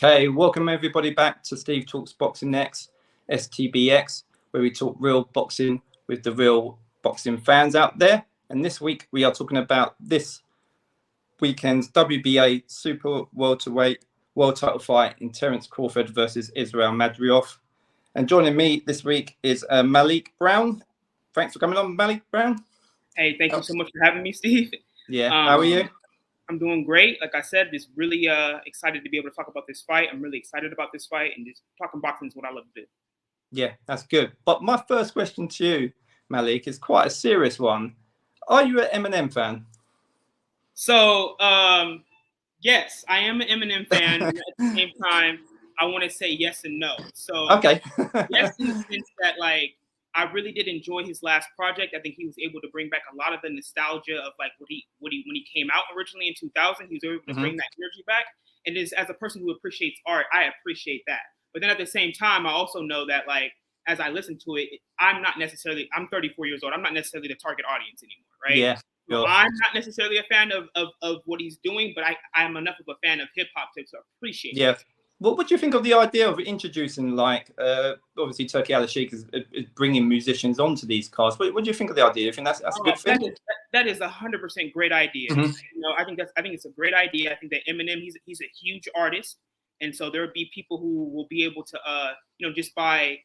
Okay, welcome everybody back to Steve Talks Boxing Next, STBX, where we talk real boxing with the real boxing fans out there. And this week we are talking about this weekend's WBA Super Welterweight World Title fight in Terence Crawford versus Israil Madrimov. And joining me this week is Malik Brown. Thanks for coming on, Malik Brown. Hey, thank you so much for having me, Steve. Yeah, how are you? I'm doing great. Like I said, just really excited to be able to talk about this fight. I'm really excited about this fight, and just talking boxing is what I love to do. Yeah, that's good. But my first question to you, Malik, is quite a serious one. Are you an Eminem fan? So, yes, I am an Eminem fan. And at the same time, I want to say yes and no. So, okay. Yes, in the sense that, like, I really did enjoy his last project. I think he was able to bring back a lot of the nostalgia of like when he came out originally in 2000. He was able to bring that energy back. And as a person who appreciates art, I appreciate that. But then at the same time, I also know that like as I listen to it, I'm 34 years old. I'm not necessarily the target audience anymore, right? Yeah. So Sure. I'm not necessarily a fan of what he's doing, but I'm enough of a fan of hip hop to appreciate it. What do you think of the idea of introducing, like, obviously Turkey Al Sheikh is bringing musicians onto these cards? What do you think of the idea? Do you think that's a good thing? That is 100% great idea. You know, I think it's a great idea. I think that Eminem, he's a huge artist, and so there will be people who will be able to, you know, just by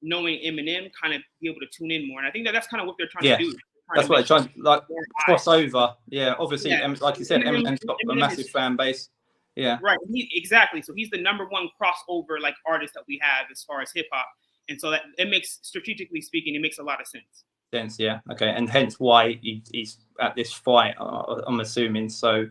knowing Eminem, kind of be able to tune in more. And I think that's kind of what they're trying to do. That's what they're trying to like cross over. Yeah, obviously, like you said, Eminem's got a massive fan base. Yeah. Right. Exactly. So he's the number one crossover like artist that we have as far as hip hop. And so that it makes, strategically speaking, it makes a lot of sense. Yeah. Okay. And hence why he's at this fight, I'm assuming. So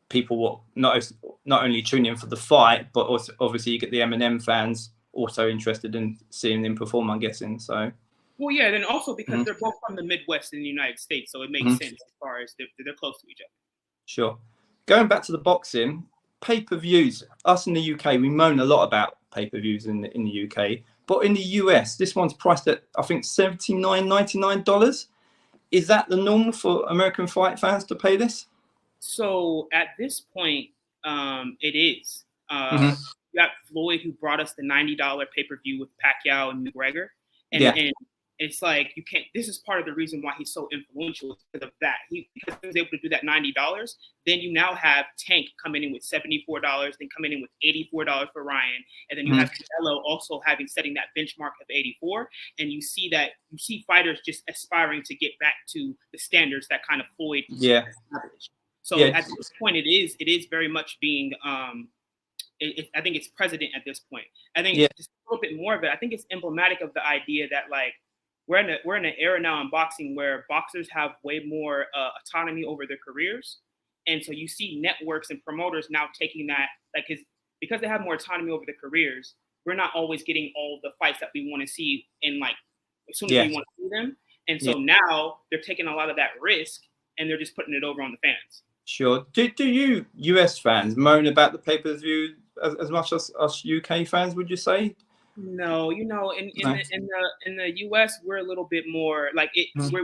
people will not only tune in for the fight, but also obviously you get the Eminem fans also interested in seeing him perform, I'm guessing. So. Well, yeah. Then also because they're both from the Midwest in the United States. So it makes sense as far as they're close to each other. Sure. Going back to the boxing, pay-per-views, us in the UK, we moan a lot about pay-per-views in the UK, but in the US, this one's priced at, I think, $79.99. Is that the norm for American fight fans to pay this? So at this point, it is. You got Floyd, who brought us the $90 pay-per-view with Pacquiao and McGregor. And it's like you can't. This is part of the reason why he's so influential because of that. Because he was able to do that $90. Then you now have Tank coming in with $74, then coming in with $84 for Ryan, and then you have Canelo also setting that benchmark of $84. And you see fighters just aspiring to get back to the standards that kind of Floyd established. So at this point, it is very much being. I think it's precedent at this point. I think just a little bit more of it. I think it's emblematic of the idea that like. We're in an era now in boxing where boxers have way more autonomy over their careers, and so you see networks and promoters now taking that because they have more autonomy over their careers. We're not always getting all the fights that we want to see in like as soon as we want to see them, and so now they're taking a lot of that risk and they're just putting it over on the fans. Sure. Do you US fans moan about the pay-per-view as much as us UK fans? Would you say? No, you know, in the US, we're a little bit more like it. We're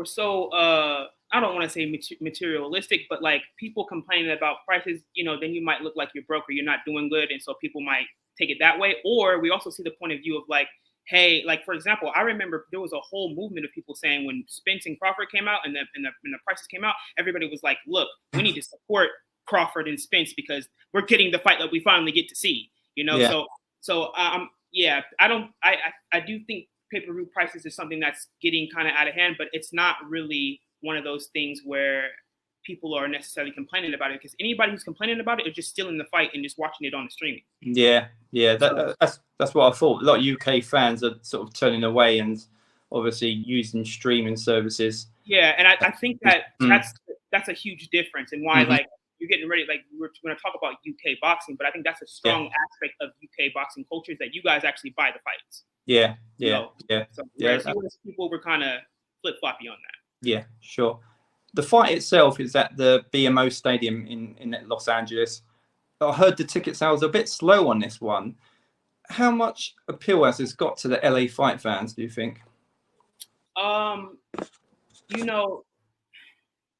so I don't want to say materialistic, but like people complaining about prices, you know, then you might look like you're broke or you're not doing good, and so people might take it that way. Or we also see the point of view of like, hey, like for example, I remember there was a whole movement of people saying when Spence and Crawford came out and the prices came out, everybody was like, look, we need to support Crawford and Spence because we're getting the fight that we finally get to see. You know, I do think pay-per-view prices is something that's getting kind of out of hand, but it's not really one of those things where people are necessarily complaining about it because anybody who's complaining about it is just still in the fight and just watching it on the streaming. That's what I thought. A lot of UK fans are sort of turning away and obviously using streaming services. Yeah, and I think that's a huge difference and why like. You're getting ready, like we're going to talk about UK boxing, but I think that's a strong aspect of UK boxing culture is that you guys actually buy the fights. So US people were kind of flip-floppy on that. Yeah, sure. The fight itself is at the BMO Stadium in Los Angeles. I heard the ticket sales are a bit slow on this one. How much appeal has this got to the LA fight fans, do you think? You know,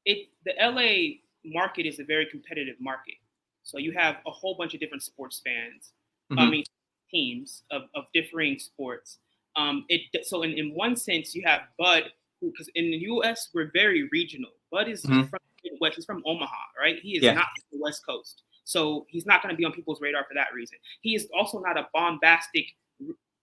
the LA market is a very competitive market. So you have a whole bunch of different sports fans. Mm-hmm. I mean, teams of differing sports. So in one sense, you have Bud, because in the U.S. we're very regional. Bud is Mm-hmm. from the Midwest. He's from Omaha, right? He is Yeah. not from the West Coast, so he's not going to be on people's radar for that reason. He is also not a bombastic,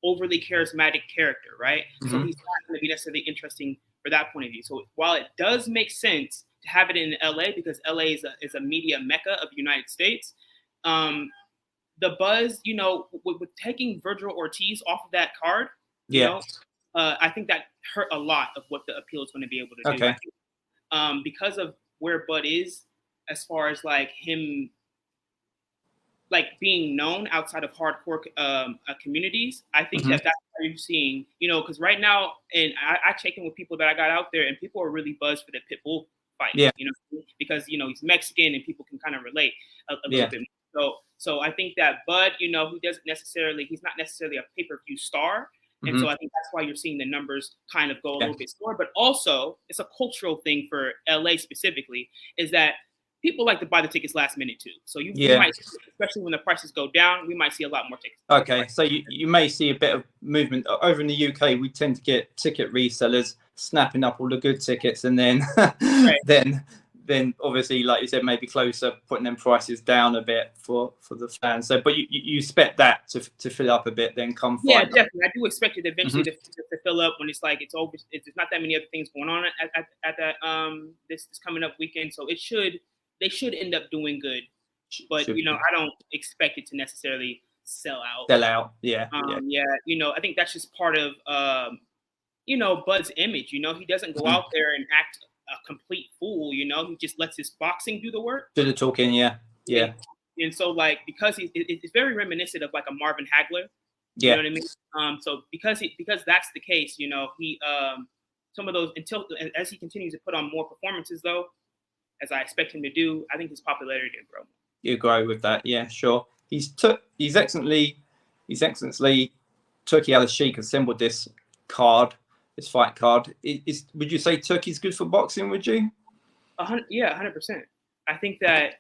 overly charismatic character, right? Mm-hmm. So he's not going to be necessarily interesting for that point of view. So while it does make sense to have it in LA because LA is a media mecca of the United States, the buzz, you know, with taking Virgil Ortiz off of that card, you know, I think that hurt a lot of what the appeal is going to be able to do. Okay. I think, because of where Bud is as far as like him, like being known outside of hardcore communities, I think Mm-hmm. that's how you're seeing, you know, because right now, and I check in with people that I got out there, and people are really buzzed for the Pitbull fight, Yeah. you know, because, you know, he's Mexican and people can kind of relate a little bit more. So I think that Bud, you know, he's not necessarily a pay-per-view star. And Mm-hmm. so I think that's why you're seeing the numbers kind of go a little bit slower. But also, it's a cultural thing for LA specifically, is that people like to buy the tickets last minute too. So you might, especially when the prices go down, we might see a lot more tickets. Okay, so you may see a bit of movement. Over in the UK, we tend to get ticket resellers snapping up all the good tickets, and then then obviously, like you said, maybe closer, putting them prices down a bit for the fans. So, but you expect that to fill up a bit, then come fight. Yeah, definitely. I do expect it eventually to fill up when it's like it's over. There's not that many other things going on at that this coming up weekend, so they should end up doing good. But you know, I don't expect it to necessarily sell out. Yeah. You know, I think that's just part of you know, Bud's image. You know, he doesn't go out there and act a complete fool. You know, he just lets his boxing do the work. Do the talking, yeah. And so, like, because it's very reminiscent of like a Marvin Hagler. You know what I mean? So because that's the case, you know, he some of those as he continues to put on more performances, though, as I expect him to do, I think his popularity will grow. You grow with that, yeah, sure. He's excellently Turkey Al-Sheikh assembled this fight card. Would you say Turkey's good for boxing? Would you? 100%. I think that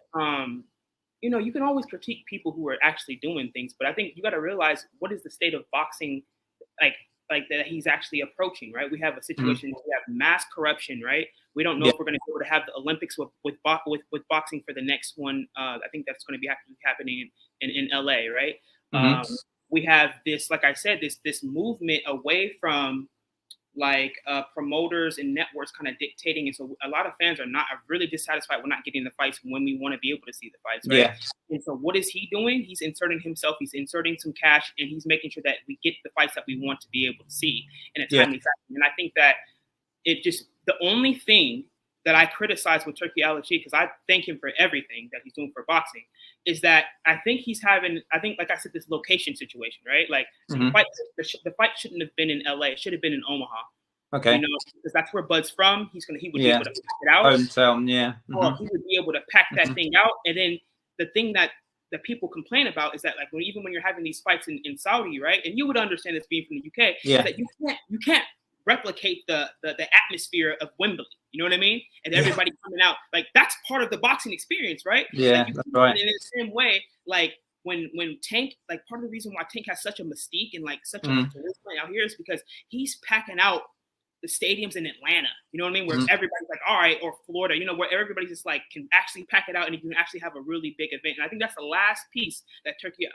you know, you can always critique people who are actually doing things, but I think you got to realize what is the state of boxing like that he's actually approaching, right? We have a situation where we have mass corruption, right? We don't know if we're going to be able to have the Olympics with boxing for the next one. I think that's going to be happening in LA, right? We have this, like I said, this movement away from like promoters and networks kind of dictating, and so a lot of fans are really dissatisfied with not getting the fights when we want to be able to see the fights, right? And so what is he doing? He's inserting himself, he's inserting some cash, and he's making sure that we get the fights that we want to be able to see in a timely fashion. And I think that the only thing that I criticize with Turkey Al-Sheikh, because I thank him for everything that he's doing for boxing, is that I think like I said, this location situation, right? Like the fight shouldn't have been in LA. It should have been in Omaha. Okay. You know, because that's where Bud's from. He would be able to pack it out. Hometown, yeah. Or he would be able to pack that thing out. And then the thing that people complain about is that, like, even when you're having these fights in Saudi, right? And you would understand this being from the UK, that you can't replicate the atmosphere of Wembley. You know what I mean? And everybody coming out, like, that's part of the boxing experience, right? Yeah, like, that's right. In the same way, like when Tank, like, part of the reason why Tank has such a mystique and like such a charisma out here is because he's packing out the stadiums in Atlanta. You know what I mean? Where everybody's like, all right, or Florida, you know, where everybody just like can actually pack it out and you can actually have a really big event. And I think that's the last piece that Turkey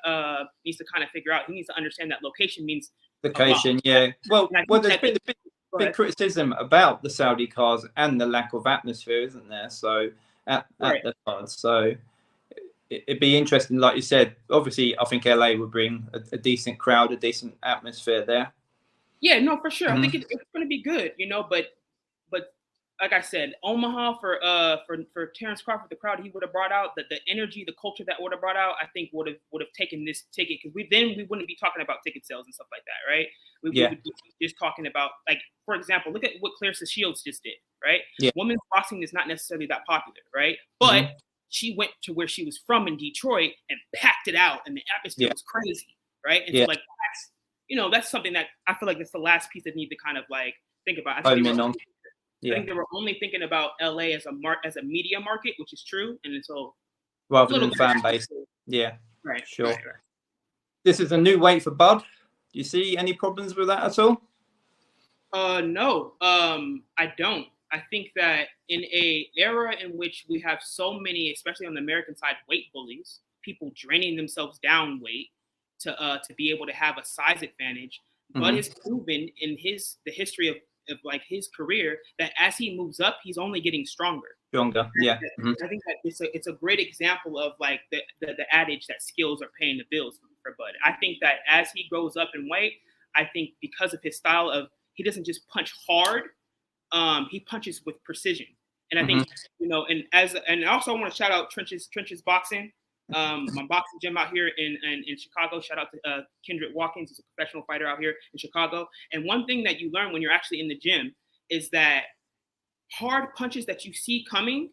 needs to kind of figure out. He needs to understand that location means location, yeah. Well, there's been a big criticism about the Saudi cards and the lack of atmosphere, isn't there? So at the cards, so it'd be interesting, like you said. Obviously, I think LA would bring a decent crowd, a decent atmosphere there. Yeah, no, for sure. I think it's going to be good, you know. But like I said, Omaha for Terence Crawford, the crowd he would have brought out, the energy, the culture that would have brought out, I think would have taken this ticket, because we wouldn't be talking about ticket sales and stuff like that, right? We would be just talking about, like, for example, look at what Clarissa Shields just did, right? Yeah. Women's boxing is not necessarily that popular, right? But she went to where she was from in Detroit and packed it out, and the atmosphere was crazy, right? And so, like, that's something that I feel like that's the last piece that need to kind of like think about. I think they were only thinking about LA as a media market, which is true, and so rather than fan base. Yeah, right, sure. Right. This is a new weight for Bud. Do you see any problems with that at all? No, I don't. I think that in a era in which we have so many, especially on the American side, weight bullies, people draining themselves down weight to be able to have a size advantage, Bud has proven in the history of like his career that as he moves up, he's only getting stronger. Yeah. I think that it's a great example of like the adage that skills are paying the bills for Bud. I think that as he goes up in weight, I think because of his style of he doesn't just punch hard, he punches with precision. And I think and also I want to shout out Trench's Boxing, my boxing gym out here in Chicago. Shout out to Kendrick Watkins, who's a professional fighter out here in Chicago. And one thing that you learn when you're actually in the gym is that hard punches that you see coming,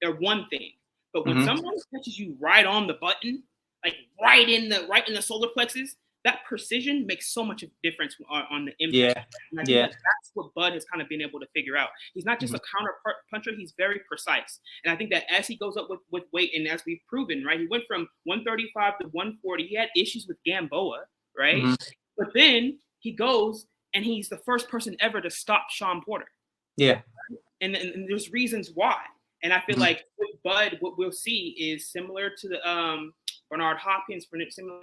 they're one thing. But when someone punches you right on the button, like right in the solar plexus, that precision makes so much of a difference on the impact. And I think that's what Bud has kind of been able to figure out. He's not just a counter puncher, he's very precise. And I think that as he goes up with weight, and as we've proven, right, he went from 135 to 140. He had issues with Gamboa, right? But then he goes and he's the first person ever to stop Sean Porter. Yeah. And there's reasons why. And I feel like with Bud, what we'll see is similar to the Bernard Hopkins, similar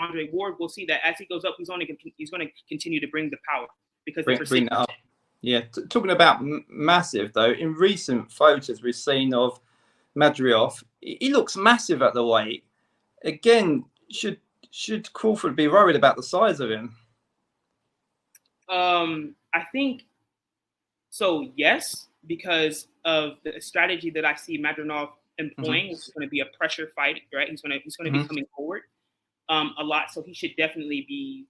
Andre Ward. We'll see that as he goes up, he's going to continue to bring the power because bring that up. Yeah, talking about massive though. In recent photos we've seen of Madrimov, he looks massive at the weight. Again, should Crawford be worried about the size of him? I think so. Yes, because of the strategy that I see Madrimov employing, which is going to be a pressure fight, right? He's going to be coming forward a lot, so he should definitely be.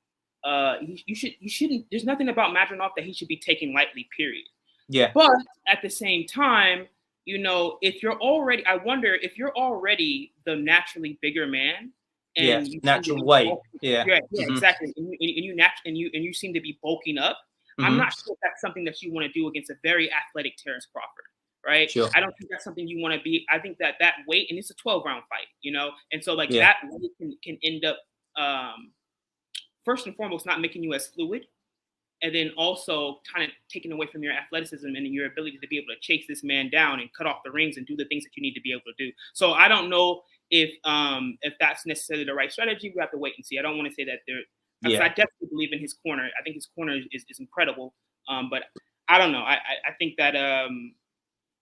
You shouldn't. There's nothing about Madrimov that he should be taking lightly. Period. Yeah. But at the same time, if you're already, I wonder if you're already the naturally bigger man. And natural weight. Exactly. And you seem to be bulking up. I'm not sure if that's something that you want to do against a very athletic Terence Crawford. Right. Sure. I don't think that's something you want to be. I think that weight, and it's a 12-round fight, and so that weight can end up first and foremost not making you as fluid, and then also kind of taking away from your athleticism and your ability to be able to chase this man down and cut off the rings and do the things that you need to be able to do. So I don't know if that's necessarily the right strategy. We have to wait and see. I don't want to say that there. I definitely believe in his corner. I think his corner is incredible. But I don't know. I think that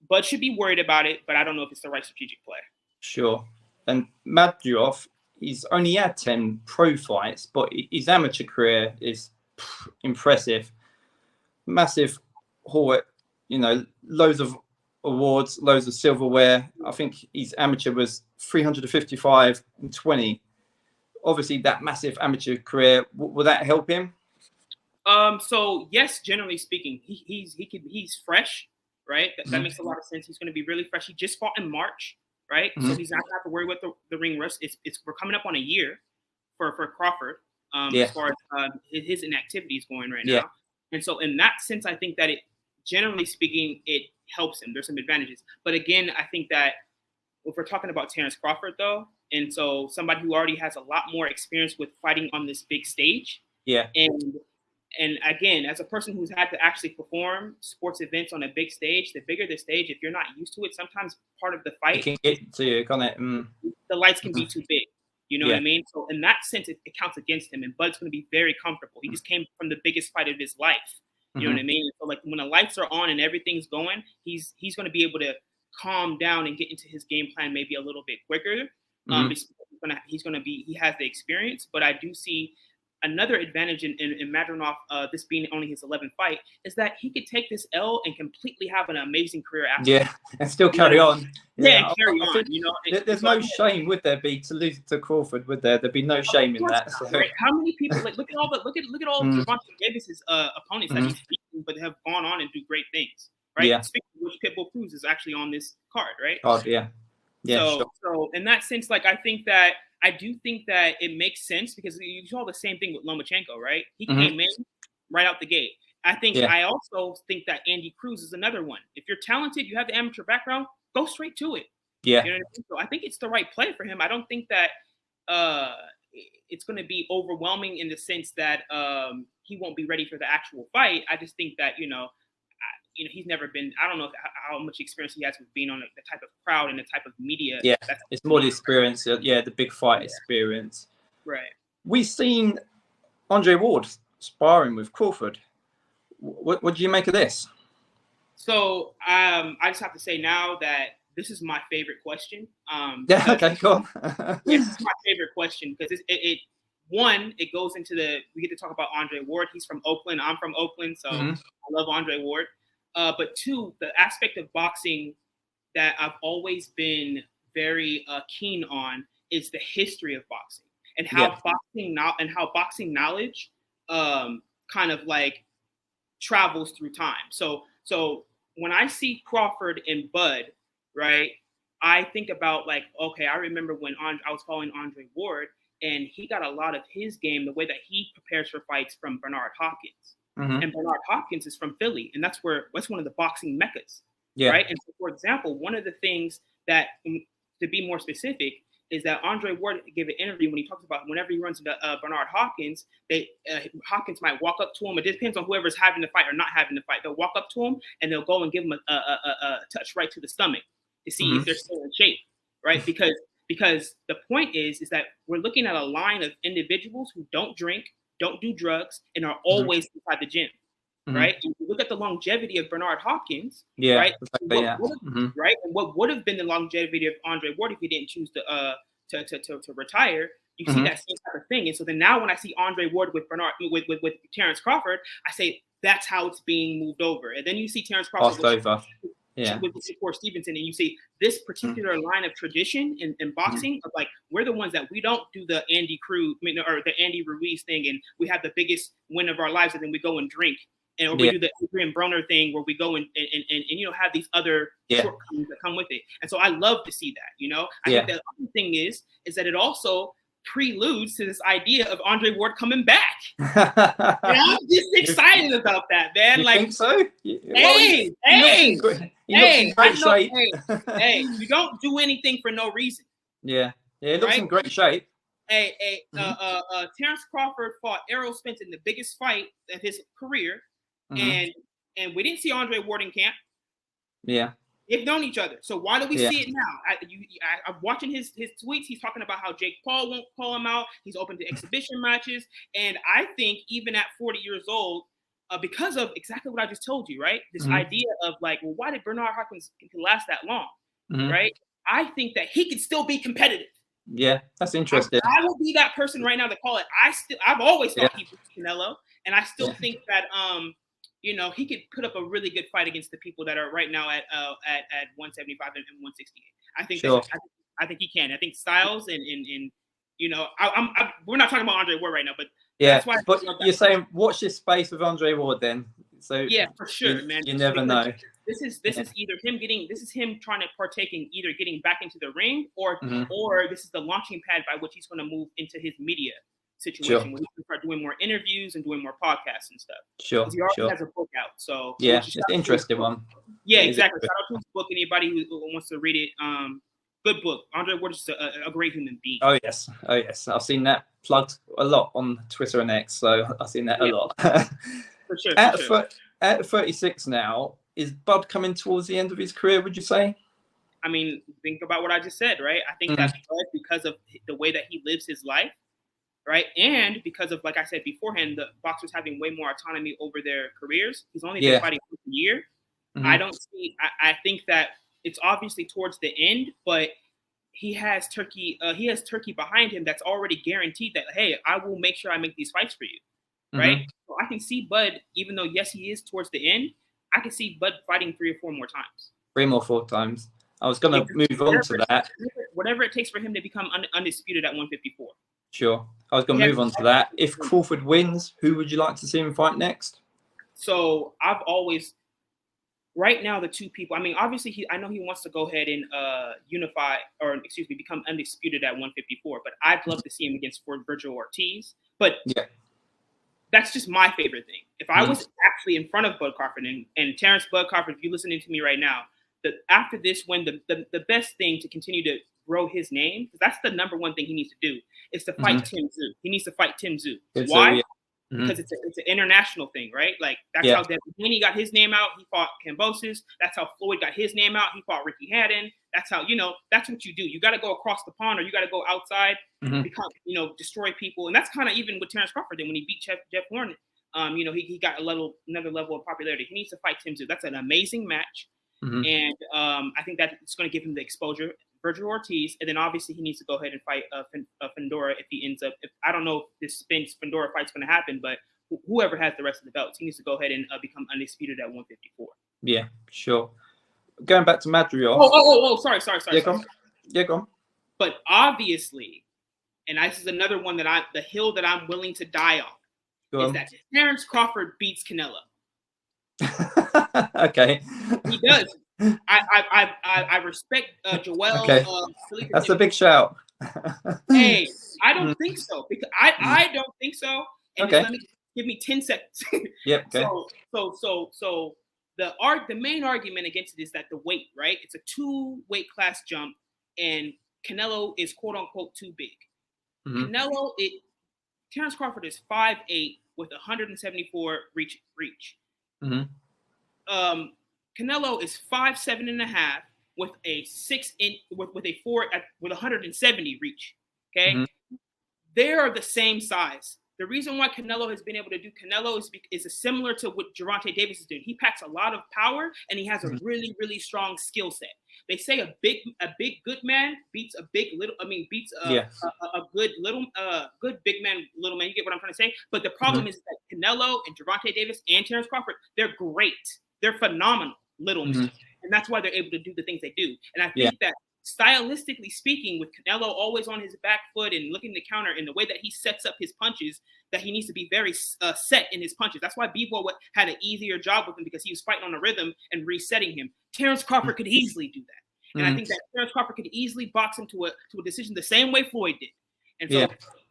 Bud should be worried about it, but I don't know if it's the right strategic play. Sure. And Madrimov, he's only had 10 pro fights, but his amateur career is impressive. Massive haul, loads of awards, loads of silverware. I think his amateur was 355 and 20. Obviously, that massive amateur career, will that help him? So yes, generally speaking, he's fresh, right? That makes a lot of sense. He's going to be really fresh. He just fought in March, right? So he's not going to have to worry about the ring rust. We're coming up on a year for Crawford as far as his inactivity is going right now. And so in that sense, I think that generally speaking, it helps him. There's some advantages. But again, I think that if we're talking about Terence Crawford, though, and so somebody who already has a lot more experience with fighting on this big stage. Yeah. And again, as a person who's had to actually perform sports events on a big stage, the bigger the stage, if you're not used to it, sometimes part of the fight it can get to you, can't it? The lights can be too big. You know what I mean? So in that sense, it counts against him. And Bud's going to be very comfortable. He just came from the biggest fight of his life. You know what I mean? So like when the lights are on and everything's going, he's going to be able to calm down and get into his game plan maybe a little bit quicker. He has the experience, but I do see another advantage in Madrimov, this being only his 11th fight, is that he could take this L and completely have an amazing career after. Yeah, and still carry on. Yeah, carry on. There's no shame, would there be, to lose to Crawford? Would there? There'd be no shame in that. So. Right. How many people look at all Gervonta Davis's opponents that he's beaten, but have gone on and do great things, right? Yeah. Speaking of which, Pitbull Cruz is actually on this card, right? Oh yeah. Yeah. So in that sense, like I do think that it makes sense because you saw the same thing with Lomachenko, right? He came in right out the gate. I also think that Andy Cruz is another one. If you're talented, you have the amateur background, go straight to it. Yeah. You know what I mean? So I think it's the right play for him. I don't think that it's going to be overwhelming in the sense that he won't be ready for the actual fight. I just think that he's never been. I don't know how much experience he has with being on the type of crowd and the type of media. Yeah, it's more the experience. Yeah, the big fight experience. Right. We've seen Andre Ward sparring with Crawford. What do you make of this? So I just have to say now that this is my favorite question. Yeah. Okay. Go on. This is my favorite question because it goes into we get to talk about Andre Ward. He's from Oakland. I'm from Oakland, so I love Andre Ward. But two, the aspect of boxing that I've always been very keen on is the history of boxing and how boxing knowledge kind of like travels through time. So when I see Crawford and Bud, right, I think about like, okay, I remember when I was following Andre Ward, and he got a lot of his game, the way that he prepares for fights, from Bernard Hopkins. And Bernard Hopkins is from Philly, and that's one of the boxing meccas, right? And so, for example, one of the things that, to be more specific, is that Andre Ward gave an interview when he talks about whenever he runs into Bernard Hopkins, Hopkins might walk up to him. It depends on whoever's having the fight or not having the fight. They'll walk up to him and they'll go and give him a touch right to the stomach to see if they're still in shape, right? Because the point is that we're looking at a line of individuals who don't drink, don't do drugs, and are always inside the gym, right? And you look at the longevity of Bernard Hopkins, right? Right? And what would have been the longevity of Andre Ward if he didn't choose to retire? You see that same type of thing. And so then now when I see Andre Ward with Terence Crawford, I say that's how it's being moved over. And then you see Terence Crawford with Shakur Stevenson, and you see this particular line of tradition in boxing of like, we're the ones that we don't do the Andy Ruiz thing, and we have the biggest win of our lives, and then we go and drink. And we do the Adrian Broner thing where we go and have these other shortcomings that come with it. And so I love to see that, I think the other thing is that it also preludes to this idea of Andre Ward coming back. I'm just excited about that, man. You like, think so? Hey, you don't do anything for no reason. Yeah, it looks in great shape. Terence Crawford fought Errol Spence in the biggest fight of his career, and we didn't see Andre Ward in camp. Yeah. They've known each other. So why do we see it now? I'm watching his tweets. He's talking about how Jake Paul won't call him out. He's open to exhibition matches. And I think even at 40 years old, because of exactly what I just told you, right? This idea of like, well, why did Bernard Hopkins last that long, right? I think that he could still be competitive. Yeah, that's interesting. I will be that person right now to call it. I've always thought he beat Canelo, and I still think that he could put up a really good fight against the people that are right now at 175 and 168. I think I think he can. I think Styles and we're not talking about Andre Ward right now, but that's why. But you're saying watch this space with Andre Ward then. So yeah, for sure, man. You never know. This is either him trying to partake in either getting back into the ring or this is the launching pad by which he's going to move into his media situation where he can start doing more interviews and doing more podcasts and stuff. Sure. He already has a book out. So it's an interesting one. Yeah, exactly. Shout out to his book. Anybody who wants to read it. Good book. Andre Ward is a great human being. Oh yes. I've seen that plugged a lot on Twitter and X, so I've seen that a lot. For sure. At 36 now, is Bud coming towards the end of his career, would you say? I mean, think about what I just said, right? I think that's because of the way that he lives his life, right? And because of, like I said beforehand, the boxers having way more autonomy over their careers. He's only been fighting for a year. I think that it's obviously towards the end, but he has Turkey behind him that's already guaranteed that, hey, I will make sure I make these fights for you, right? So I can see Bud, even though, yes, he is towards the end, I can see Bud fighting 3 or 4 more times. 3 or 4 times. I was going to move on to that. Whatever it takes for him to become undisputed at 154. Sure. I was going to move on to that. If Crawford wins, who would you like to see him fight next? So I've always, right now, the 2 people, I mean, obviously, I know he wants to go ahead and become undisputed at 154, but I'd love to see him against Virgil Ortiz. But that's just my favorite thing. If I was actually in front of Bud Crawford and Terence Bud Crawford, if you're listening to me right now, after this win, the best thing to continue to grow his name, because that's the number one thing he needs to do, is to fight Tim Tszyu. He needs to fight Tim Tszyu. Why? Yeah. Because it's an international thing, right? Like that's how Devin Haney got his name out. He fought Kambosos. That's how Floyd got his name out. He fought Ricky Hatton. That's how, that's what you do. You got to go across the pond, or you got to go outside, become, destroy people. And that's kind of even what Terence Crawford did when he beat Jeff Horn. He got another level of popularity. He needs to fight Tim Tszyu. That's an amazing match. And I think that it's going to give him the exposure. Virgil Ortiz, and then obviously he needs to go ahead and fight Fundora if he ends up. I don't know if this Spence Fundora fight's going to happen, but whoever has the rest of the belts, he needs to go ahead and become undisputed at 154. Yeah, sure. Going back to Madrimov. Sorry. Yeah, go on. But obviously, and this is another one that the hill that I'm willing to die on, is that Terence Crawford beats Canelo. Okay. He does. I respect Joel. Okay. That's a big shout. Hey, I don't think so, because I don't think so. And okay. Give me 10 seconds. Yep. Okay. So the main argument against it is that the weight, right? It's a 2 weight class jump, and Canelo is quote unquote too big. Terence Crawford is 5'8" with 174 reach. Canelo is 5'7.5" with a 6-inch with a 170 reach. Okay, they are the same size. The reason why Canelo has been able to do Canelo is similar to what Gervonta Davis is doing. He packs a lot of power, and he has a really, really strong skill set. They say a big good man beats a big little. Beats a good big man little man. You get what I'm trying to say? But the problem is that Canelo and Gervonta Davis and Terence Crawford, they're great. They're phenomenal little men, and that's why they're able to do the things they do. And I think that stylistically speaking, with Canelo always on his back foot and looking to counter, and the way that he sets up his punches, that he needs to be very set in his punches. That's why Bivol had an easier job with him, because he was fighting on a rhythm and resetting him. Terence Crawford could easily do that. And I think that Terence Crawford could easily box him to a decision the same way Floyd did. And so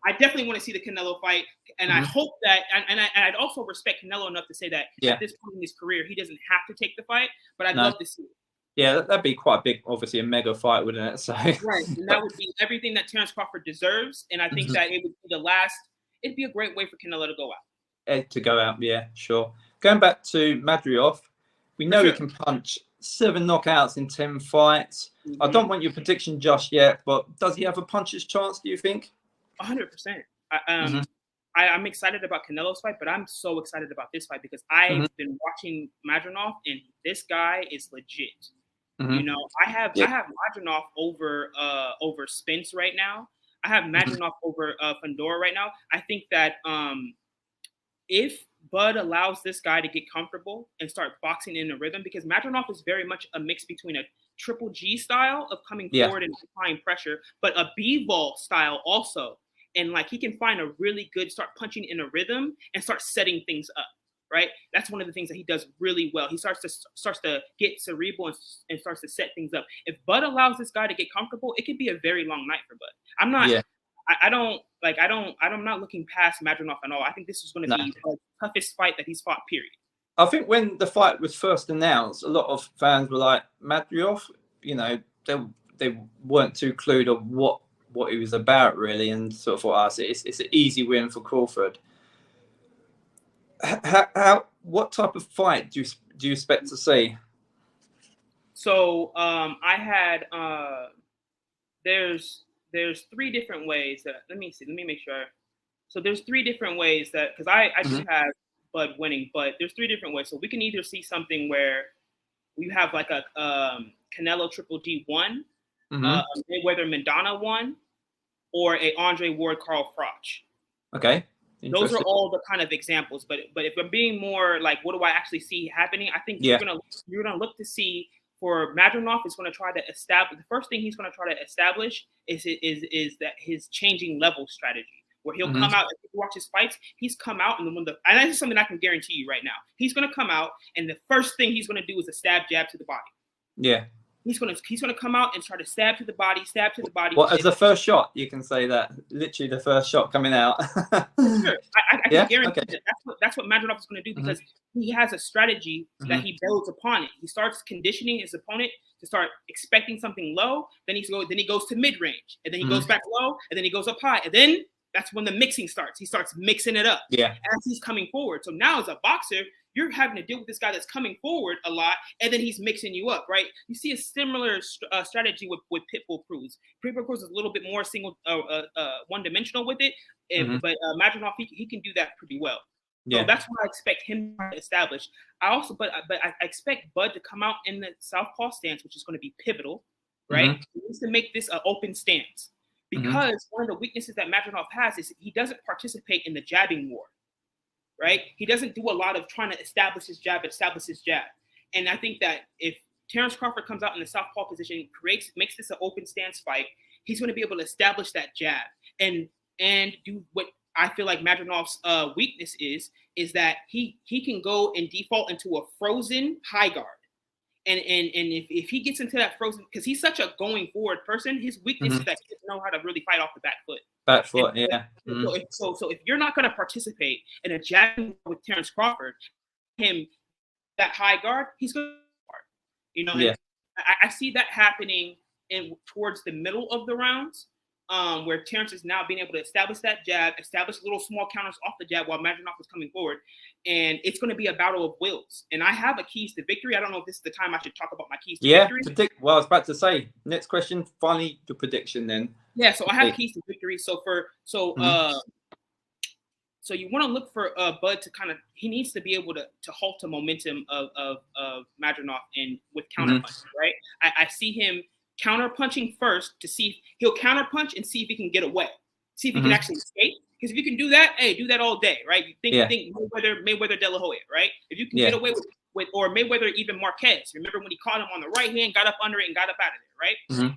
I definitely want to see the Canelo fight. And I hope that, and I'd also respect Canelo enough to say that at this point in his career, he doesn't have to take the fight, but I'd love to see it. Yeah, that'd be quite a big, obviously a mega fight, wouldn't it? So right, and that would be everything that Terence Crawford deserves. And I think that it would be it'd be a great way for Canelo to go out. Yeah, sure. Going back to Madrimov, we know he can punch. 7 knockouts in 10 fights. I don't want your prediction just yet, but does he have a puncher's chance, do you think? 100%. I'm excited about Canelo's fight, but I'm so excited about this fight because I've been watching Madrimov, and this guy is legit. I have Madrimov over Spence right now. I have Madrimov over Fundora right now. I think that if Bud allows this guy to get comfortable and start boxing in a rhythm, because Madrimov is very much a mix between a Triple G style of coming forward and applying pressure, but a Bivol style also. And like he can find a really good start punching in a rhythm and start setting things up. Right, that's one of the things that he does really well. He starts to get cerebral and starts to set things up. If Bud allows this guy to get comfortable, it could be a very long night for Bud. I'm not. I'm not looking past Madrimov at all. I think this is going to be the toughest fight that he's fought. Period. I think when the fight was first announced, a lot of fans were like, Madrimov, they weren't too clued on what he was about really, and sort of thought, it's an easy win for Crawford. What type of fight do you expect to see? So I had there's 3 different ways that let me make sure. So there's 3 different ways that, because I do have Bud winning, but there's 3 different ways. So we can either see something where we have like a Canelo Triple G 1, Mayweather Mandana 1, or a Andre Ward Carl Froch. Okay. Those are all the kind of examples, but if I'm being more like, what do I actually see happening? I think you're gonna look to see for Madrimov is going to try to establish. The first thing he's going to try to establish is that his changing level strategy, where he'll come out. If you watch his fights, he's come out, and that is something I can guarantee you right now. He's going to come out, and the first thing he's going to do is a stab jab to the body. Yeah. he's gonna come out and try to stab to the body. What, as the first shot? You can say that. Literally the first shot coming out. Sure. I can guarantee that's what Madrimov is going to do, because he has a strategy that he builds upon it. He starts conditioning his opponent to start expecting something low. Then he goes to mid range, and then he goes back low, and then he goes up high, and then that's when the mixing starts. He starts mixing it up as he's coming forward. So now, as a boxer, you're having to deal with this guy that's coming forward a lot, and then he's mixing you up, right? You see a similar strategy with Pitbull Cruz. Pitbull Cruz is a little bit more one-dimensional with it, but Madrimov, he can do that pretty well. So that's what I expect him to establish. I expect Bud to come out in the southpaw stance, which is going to be pivotal, right? He needs to make this an open stance, because one of the weaknesses that Madrimov has is he doesn't participate in the jabbing war. Right? He doesn't do a lot of trying to establish his jab. And I think that if Terence Crawford comes out in the southpaw position, makes this an open stance fight, he's going to be able to establish that jab and do what I feel like Madrimov's weakness is that he can go and default into a frozen high guard. And if he gets into that frozen, because he's such a going forward person, his weakness is that he doesn't know how to really fight off the back foot. So if you're not going to participate in a jab with Terence Crawford, that high guard, he's going to guard. I see that happening towards the middle of the rounds, where Terence is now being able to establish that jab, establish little small counters off the jab while Madrimov is coming forward. And it's going to be a battle of wills. And I have a keys to victory. I don't know if this is the time I should talk about my keys to victory. Well, I was about to say, next question, finally, the prediction then. Yeah, so I have keys to victory. So you want to look for Bud to he needs to be able to halt the momentum of Madrimov and with counter punches, right? I see him counter punching first to see if he'll counter punch and see if he can get away, see if he can actually escape. Because if you can do that, do that all day, right? You think Mayweather De La Hoya, right? If you can get away with or Mayweather, even Marquez. Remember when he caught him on the right hand, got up under it, and got up out of there, right?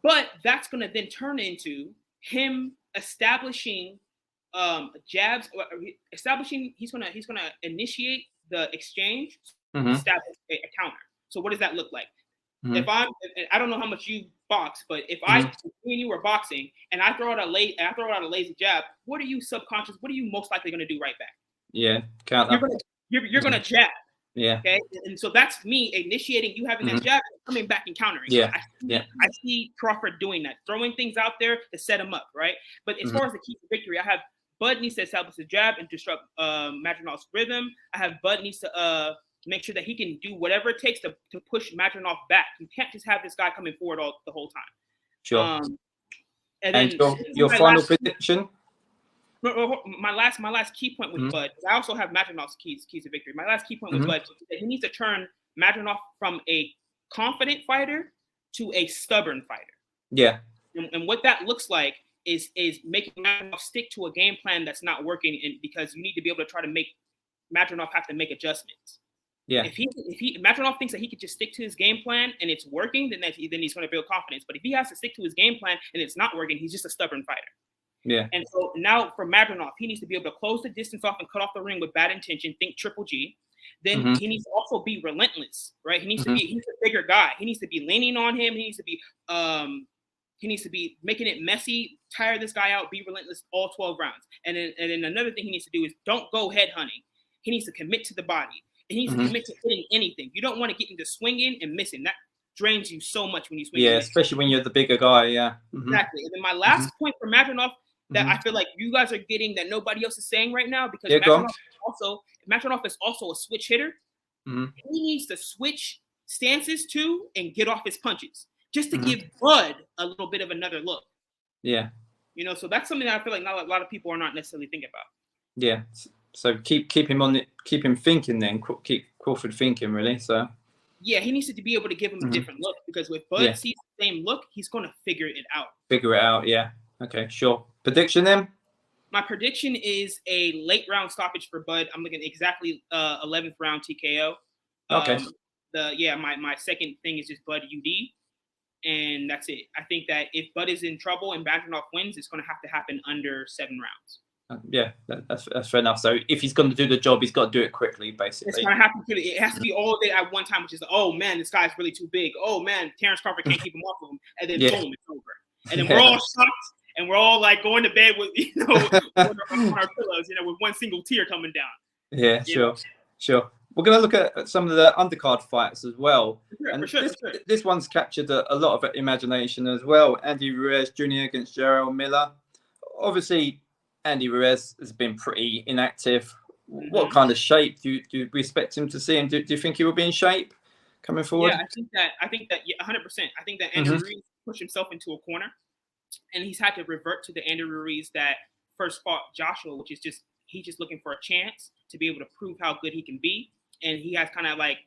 But that's going to then turn into him establishing jabs, establishing. He's gonna initiate the exchange, establish a counter. So what does that look like? If I don't know how much you box, but if me and you were boxing and I throw out a lazy jab, what are you most likely going to do right back? Counter. You're going to jab. Yeah. Okay. And so that's me initiating you having that jab and coming back and countering. Yeah. So I see Crawford doing that, throwing things out there to set him up, right? But as far as the key to victory, I have Bud needs to establish a jab and disrupt Madrimov's rhythm. I have Bud needs to make sure that he can do whatever it takes to push Madrimov back. You can't just have this guy coming forward the whole time. Sure. And your final prediction? My last key point with Bud, I also have Madrimov's keys to victory. My last key point with Bud is that he needs to turn Madrimov from a confident fighter to a stubborn fighter. Yeah. And what that looks like is making Madrimov stick to a game plan that's not working, and because you need to be able to try to make Madrimov have to make adjustments. Yeah. If Madrimov thinks that he could just stick to his game plan and it's working, then he's going to build confidence. But if he has to stick to his game plan and it's not working, he's just a stubborn fighter. Yeah. And so now for Madrimov, he needs to be able to close the distance off and cut off the ring with bad intention. Think Triple G. Then he needs to also be relentless, right? He's a bigger guy. He needs to be leaning on him. He needs to be making it messy, tire this guy out, be relentless all 12 rounds. And then another thing he needs to do is don't go head hunting. He needs to commit to the body. And he needs to commit to hitting anything. You don't want to get into swinging and missing. That drains you so much when you swing. Yeah, especially when you're the bigger guy. Yeah. Exactly. And then my last point for Madrimov that I feel like you guys are getting that nobody else is saying right now, because Madrimov is also a switch hitter. He needs to switch stances too and get off his punches just to give Bud a little bit of another look. Yeah. So that's something that I feel like not a lot of people are not necessarily thinking about. Yeah. So keep him thinking then. Keep Crawford thinking, really. So. Yeah, he needs to be able to give him a different look, because if Bud sees the same look, he's going to figure it out. Yeah. Okay, sure. Prediction then? My prediction is a late round stoppage for Bud. I'm looking exactly 11th round TKO. Okay. My second thing is just Bud UD, and that's it. I think that if Bud is in trouble and Madrimov wins, it's going to have to happen under 7 rounds. Yeah, that's fair enough. So if he's going to do the job, he's got to do it quickly, basically. It's going to happen. It has to be all day at one time, which is, oh man, this guy's really too big. Oh man, Terence Crawford can't keep him off of him, and then boom, it's over. And then we're all shocked, and we're all like going to bed with on our pillows, with one single tear coming down. Yeah, sure. We're going to look at some of the undercard fights as well. For sure. This one's captured a lot of imagination as well. Andy Ruiz Jr. against Israil Miller. Obviously, Andy Ruiz has been pretty inactive. Mm-hmm. What kind of shape do you expect him to see? And do you think he will be in shape coming forward? Yeah, I think that 100%. I think that Andy Ruiz pushed himself into a corner, and he's had to revert to the Andy Ruiz that first fought Joshua, which is he's just looking for a chance to be able to prove how good he can be. And he has kind of like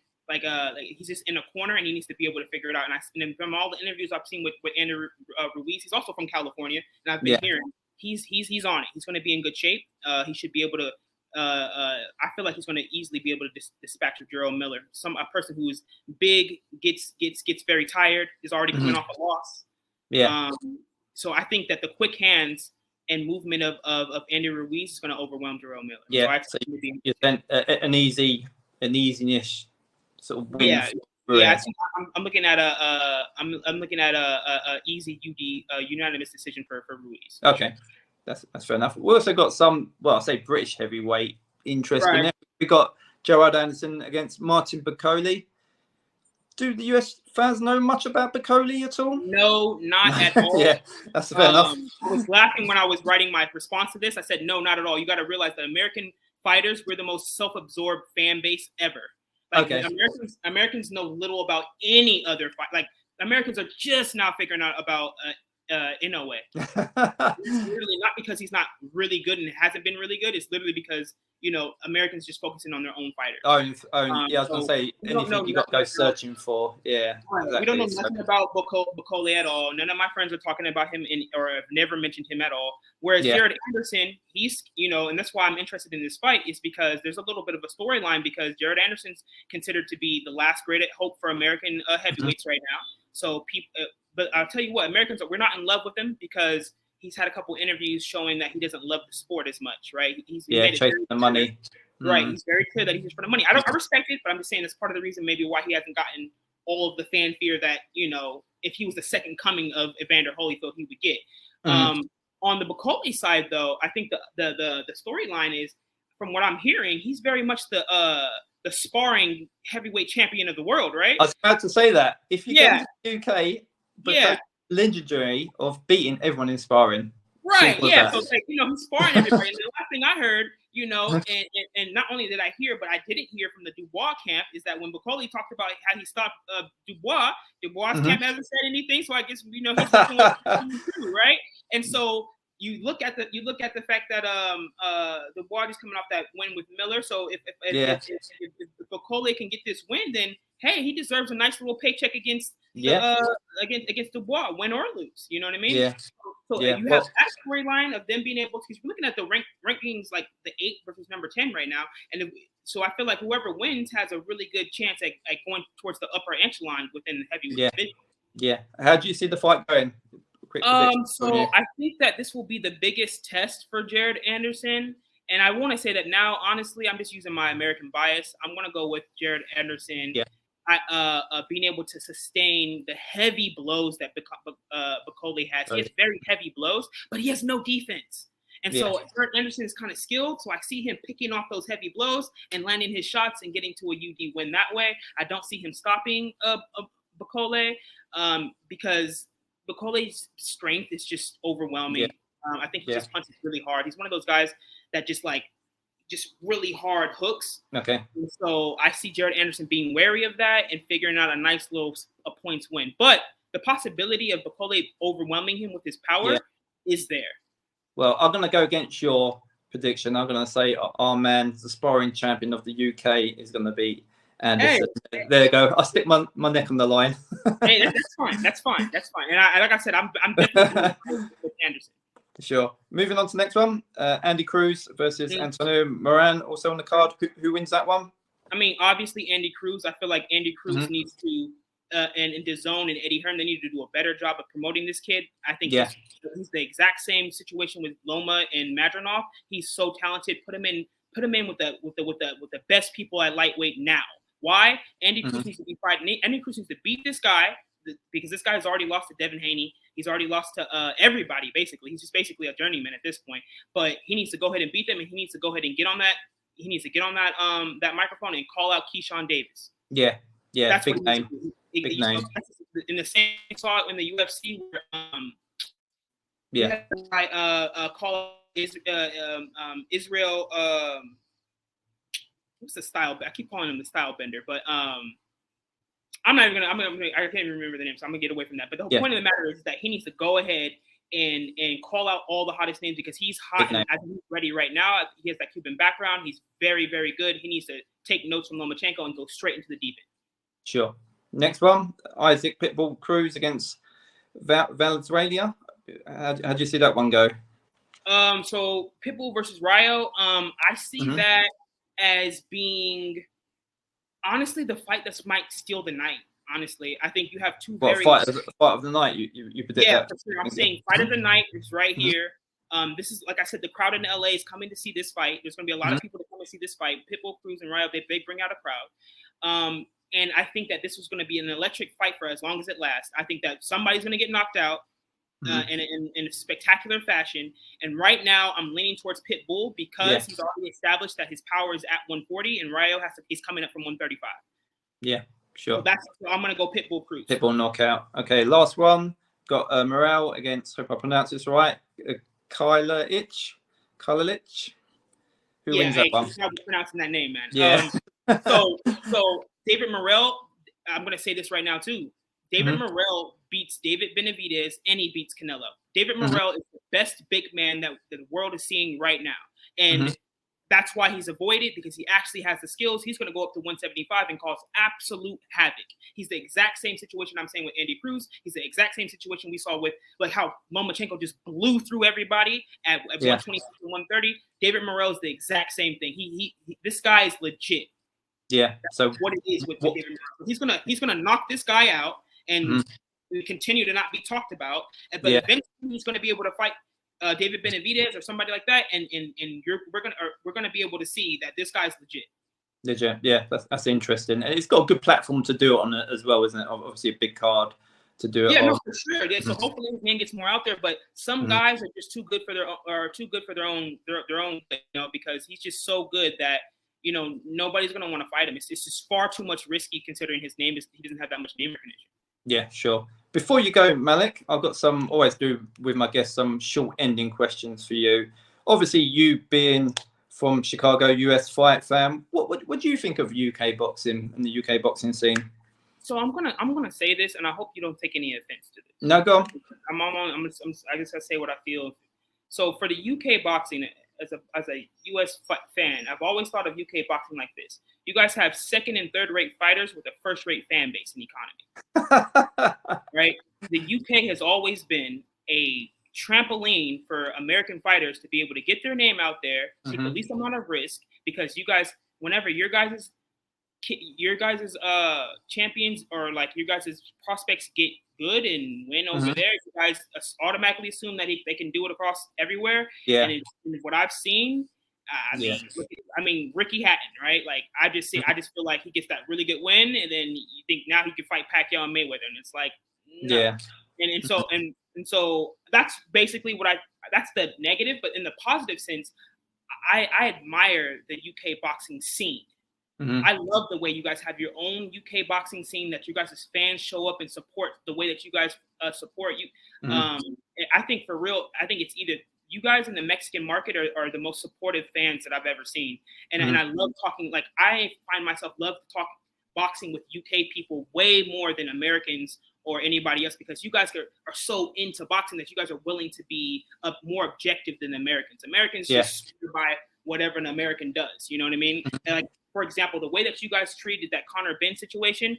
he's just in a corner, and he needs to be able to figure it out. And then from all the interviews I've seen with Andy Ruiz, he's also from California, and I've been hearing he's on it. He's going to be in good shape. He should be able to. I feel like he's going to easily be able to dispatch Israil Miller, a person who's big, gets very tired, is already coming off a loss. Yeah. So I think that the quick hands and movement of Andy Ruiz is going to overwhelm Israil Miller. Yeah. So you think an easy-ish sort of win. Yeah. I think I'm looking at a easy unanimous decision for Ruiz. Okay. That's fair enough. We also got some, I'll say British heavyweight interest in it. We got Gerard Anderson against Martin Bakole. Do the US fans know much about Bakole at all? No, not at all. Yeah, that's fair enough. I was laughing when I was writing my response to this. I said, no, not at all. You got to realize that American fighters, we're the most self-absorbed fan base ever. Americans know little about any other fight. Like, Americans are just now figuring out about Inoue. It's literally not because he's not really good and hasn't been really good. It's literally because Americans just focusing on their own fighters. Yeah, I was gonna say anything you got to go searching for. Yeah, exactly. We don't know nothing about Bakole at all. None of my friends are talking about him or have never mentioned him at all. Whereas Jared Anderson, he's and that's why I'm interested in this fight, is because there's a little bit of a storyline, because Jared Anderson's considered to be the last great hope for American heavyweights right now. So people. But I'll tell you what, Americans, we're not in love with him because he's had a couple interviews showing that he doesn't love the sport as much, right? He's chasing the money. Right. He's very clear that he's just for the money. I respect it, but I'm just saying that's part of the reason maybe why he hasn't gotten all of the fanfare that, if he was the second coming of Evander Holyfield, he would get. On the Bakole side, though, I think the storyline is, from what I'm hearing, he's very much the sparring heavyweight champion of the world, right? I was about to say that. If you get to the UK, but legendary of beating everyone in sparring. Right, yeah. So, he's sparring everybody. And the last thing I heard, and not only did I hear, but I didn't hear from the Dubois camp, is that when Bakole talked about how he stopped Dubois camp hasn't said anything. So I guess, he's too, right? And so you look at the fact that Dubois is coming off that win with Miller. So if Bakole can get this win, then hey, he deserves a nice little paycheck against Dubois, win or lose. You know what I mean? Yeah. So you have that storyline of them being able to. Because we're looking at the rankings, like the 8 versus number 10 right now, and so I feel like whoever wins has a really good chance at going towards the upper echelon within the heavyweight division. Yeah. How do you see the fight going? So I think that this will be the biggest test for Jared Anderson. And I want to say that now, honestly, I'm just using my American bias. I'm going to go with Jared Anderson. Yeah. Being able to sustain the heavy blows that Bakole has. He has very heavy blows, but he has no defense. And so Jared Anderson is kind of skilled. So I see him picking off those heavy blows and landing his shots and getting to a UD win that way. I don't see him stopping Bakole because Bakole's strength is just overwhelming. I think he just punches really hard. He's one of those guys that just really hard hooks. Okay. And so I see Jared Anderson being wary of that and figuring out a nice little points win. But the possibility of Bakole overwhelming him with his power is there. Well, I'm going to go against your prediction. I'm going to say our man, the sparring champion of the UK, is going to be Anderson. Hey. There you go. I'll stick my neck on the line. Hey, that's fine. That's fine. And like I said, I'm definitely with Anderson. Sure. Moving on to the next one. Andy Cruz versus Antonio Moran, also on the card. Who wins that one? I mean, obviously Andy Cruz. I feel like Andy Cruz needs to and DAZN and Eddie Hearn, they need to do a better job of promoting this kid. I think he's the exact same situation with Loma and Madrimov. He's so talented. Put him in with the best people at lightweight now. Why? Andy Cruz needs to be fighting. Andy Cruz needs to beat this guy because this guy's already lost to Devin Haney. He's already lost to everybody, basically. He's just basically a journeyman at this point. But he needs to go ahead and beat them, and he needs to go ahead and get on that. He needs to get on that microphone and call out Keyshawn Davis. Yeah, that's big name. Big name. In the same saw in the UFC where I call Israil. What's the style? I keep calling him the style bender, but I can't even remember the name, so I'm gonna get away from that. But the whole point of the matter is that he needs to go ahead and call out all the hottest names because he's hot and I think he's ready right now. He has that Cuban background. He's very, very good. He needs to take notes from Lomachenko and go straight into the deep end. Sure. Next one, Isaac Pitbull Cruz against Valenzuela. How do you see that one go? So Pitbull versus Rayo. I see that as being honestly the fight that might steal the night. Honestly, I think you have two fight of the night. You predict that? For sure. I'm saying fight of the night is right here. This is, like I said, the crowd in LA is coming to see this fight. There's going to be a lot of people that come to see this fight. Pitbull, Cruz, and Rayo, they bring out a crowd. And I think that this was going to be an electric fight for as long as it lasts. I think that somebody's going to get knocked out in a spectacular fashion. And right now, I'm leaning towards Pitbull because he's already established that his power is at 140, and Rayo he's coming up from 135. Yeah, sure. So I'm going to go Pitbull Cruz. Pitbull knockout. Okay, last one. Got Morale against, hope I pronounce this right, Kylilich. Who wins that one? How are you pronouncing that name, man? Yeah. So David Morrell, I'm going to say this right now too. David Morrell beats David Benavidez and he beats Canelo. David Morrell is the best big man that the world is seeing right now. And that's why he's avoided, because he actually has the skills. He's going to go up to 175 and cause absolute havoc. He's the exact same situation I'm saying with Andy Cruz. He's the exact same situation we saw with like how Lomachenko just blew through everybody at 126 to 130. David Morrell is the exact same thing. He this guy is legit. Yeah. That's what it is with David Morrell. He's gonna knock this guy out and continue to not be talked about. But eventually he's going to be able to fight David Benavidez or somebody like that, and we're gonna be able to see that this guy's legit. Legit, yeah, that's interesting, and it's got a good platform to do it on as well, isn't it? Obviously, a big card to do it. Yeah, no, for sure. Yeah, so hopefully his name gets more out there. But some guys are just too good for their own, because he's just so good that nobody's gonna want to fight him. It's just far too much risky considering his name he doesn't have that much name recognition. Yeah, sure. Before you go, Malik, I've got always do with my guests, some short ending questions for you. Obviously, you being from Chicago, US fight fan, what do you think of UK boxing and the UK boxing scene? So I'm gonna say this, and I hope you don't take any offense to this. No, go on. I just gotta say what I feel. So for the UK boxing, as a US fan, I've always thought of UK boxing like this. You guys have second and third rate fighters with a first rate fan base and economy. Right? The UK has always been a trampoline for American fighters to be able to get their name out there, take the least amount of risk, because you guys, whenever your guys' champions or like your guys' prospects get good and win over there, you guys automatically assume that they can do it across everywhere. Yeah. And what I've seen, I mean, Ricky Hatton, right? Like I just feel like he gets that really good win, and then you think now he can fight Pacquiao and Mayweather, and it's like, no. Yeah. And so that's basically that's the negative. But in the positive sense, I admire the UK boxing scene. I love the way you guys have your own UK boxing scene, that you guys as fans show up and support the way that you guys support you. I think for real, I think it's either you guys in the Mexican market are the most supportive fans that I've ever seen. And I love talking, like I find myself love to talk boxing with UK people way more than Americans or anybody else, because you guys are so into boxing that you guys are willing to be more objective than Americans. Americans just by whatever an American does, you know what I mean? And like, for example, the way that you guys treated that Conor Benn situation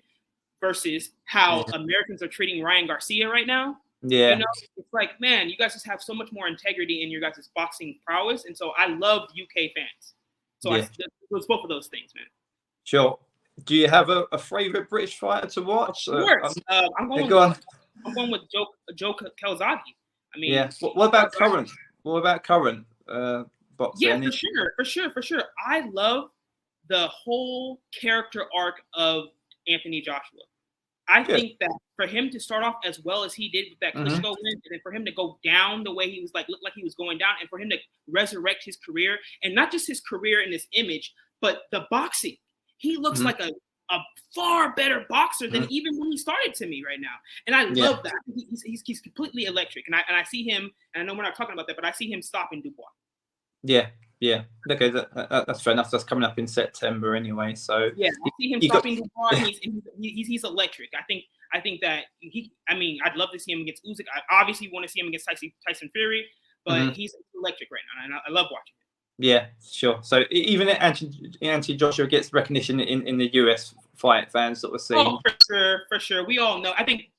versus how Americans are treating Ryan Garcia right now. Yeah. It's like, man, you guys just have so much more integrity in your guys' boxing prowess. And so I love UK fans. So it was both of those things, man. Sure. Do you have a favorite British fighter to watch? Of course. I'm going with Joe Calzaghe. I mean, yeah. What about current? What about current boxer? Yeah, for sure. I love the whole character arc of Anthony Joshua. I think that for him to start off as well as he did with that Klitschko win, and then for him to go down the way he was, like, looked like he was going down, and for him to resurrect his career, and not just his career and his image, but the boxing. He looks like a far better boxer than even when he started to me right now. And I love that. He's completely electric. And I see him, and I know we're not talking about that, but I see him stopping Dubois. Yeah. Okay, that's fair enough. That's coming up in September anyway. So yeah, I see him stopping Dubois. He's electric. I think that I'd love to see him against Usyk. I obviously want to see him against Tyson Fury, but he's electric right now, and I love watching him. Yeah, sure. So even Anthony Joshua gets recognition in the US fight fans that we're seeing. Oh, for sure. We all know. I think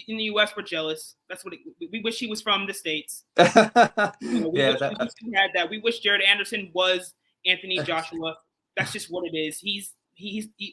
in the US we're jealous. That's what we wish he was from the States. We had that. We wish Jared Anderson was Anthony Joshua. That's just what it is. He's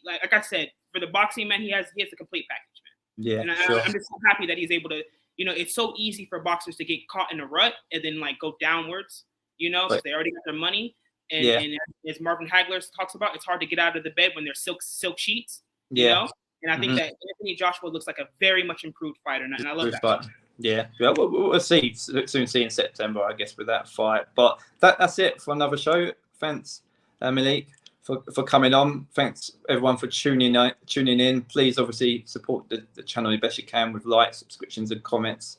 like I said, for the boxing man, he has a complete package, man. Yeah, and I'm just so happy that he's able to. It's so easy for boxers to get caught in a rut and then like go downwards. Because they already got their money. And as Marvin Hagler talks about, it's hard to get out of the bed when there's silk sheets. You know? And I think that Anthony Joshua looks like a very much improved fighter, and I love that. Yeah, we'll see in September, I guess, with that fight. But that's it for another show. Thanks, Malik, for coming on. Thanks, everyone, for tuning in. Please, obviously, support the channel as best you can with likes, subscriptions, and comments.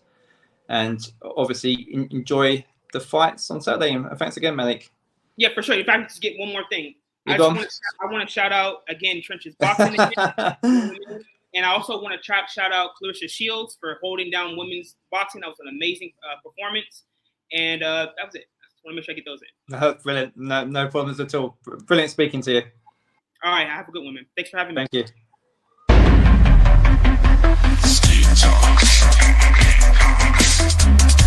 And obviously, enjoy the fights on Saturday. And thanks again, Malik. Yeah, for sure. If I could just get one more thing. I want to shout out, again, Trench's Boxing. And I also want to shout out Clarissa Shields for holding down women's boxing. That was an amazing performance. And that was it. I just want to make sure I get those in. Brilliant. No problems at all. Brilliant speaking to you. All right. Have a good one, man. Thanks for having me. Thank you.